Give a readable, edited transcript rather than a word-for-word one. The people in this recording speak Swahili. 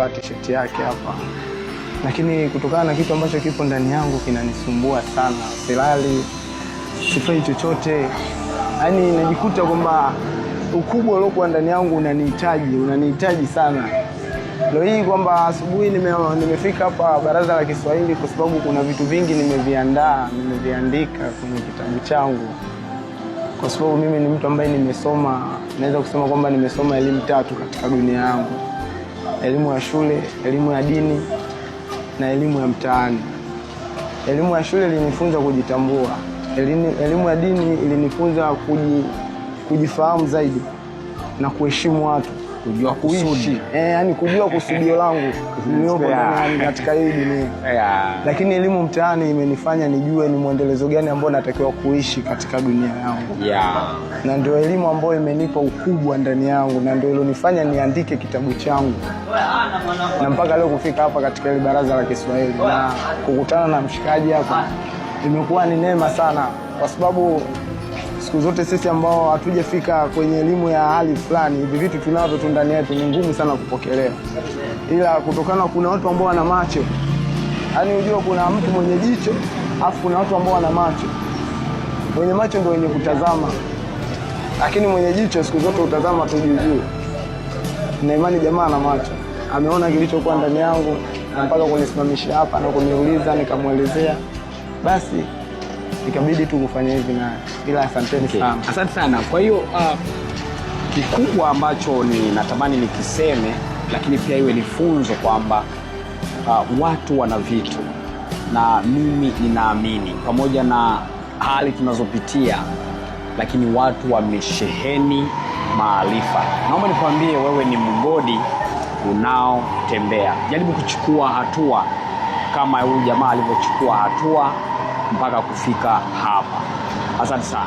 t-shirt yake hapa, lakini kutokana na kitu ambacho kipo ndani yangu kinanisumbua sana, silali, sifai chochote, yaani najikuta kwamba ukubwa uliokuwa ndani yangu unanihitaji sana. Leo hii kwamba asubuhi nimefika hapa Baraza la Kiswahili kwa sababu kuna vitu vingi nimeviandika kwenye kitabu changu, kwa sababu mimi ni mtu ambaye naweza kusema kwamba nimesoma elimu 3 katika dunia yangu: elimu ya shule, elimu ya dini na elimu ya mtaani. Elimu ya shule ilinifunza kujitambua, elimu ya dini ilinifunza kujifahamu zaidi na kuheshimu watu, kujua kusudi, yani kujua kusudio langu niliopo katika hii dunia. Lakini elimu mtaani imenifanya nijue ni mwendelezo gani ambao natakiwa kuishi katika dunia yangu. Na ndio elimu ambayo imenipa ukubwa ndani yangu, na ndio ilonifanya niandike kitabu changu, na mpaka leo kufika hapa katika ile Baraza la Kiswahili na kukutana na mshikaji hapa imekuwa ni neema sana, kwa sababu siku zote sisi ambao hatujafika kwenye elimu ya hali fulani, hivi vitu tunavyo tu ndani yetu ni ngumu sana kupokelewa. Ila kutokana kuna watu ambao wana macho, yaani unajua kuna mtu mwenye jicho, afu kuna watu ambao wana macho. Mwenye macho ndio wenye kutazama, lakini mwenye jicho siku zote utazama tu juu. Na imani jamaa na macho, ameona kilichokuwa ndani yangu na mpaka kunisimamisha hapa na kuniuliza, nikamwelezea, basi ikabidi tu kufanya hivi na ila asanteni sana. Asante sana. Kwa hiyo kikubwa ambacho natamani nikiseme, lakini pia iwe ni funzo kwamba watu wana vitu, na mimi ninaamini pamoja na hali tunazopitia, lakini watu wamesheheni maarifa. Naomba nikwambie, wewe ni mgodi unaotembea. Jaribu kuchukua hatua kama huyu jamaa alivyochukua hatua mpaka kufika hapa. Asante sana.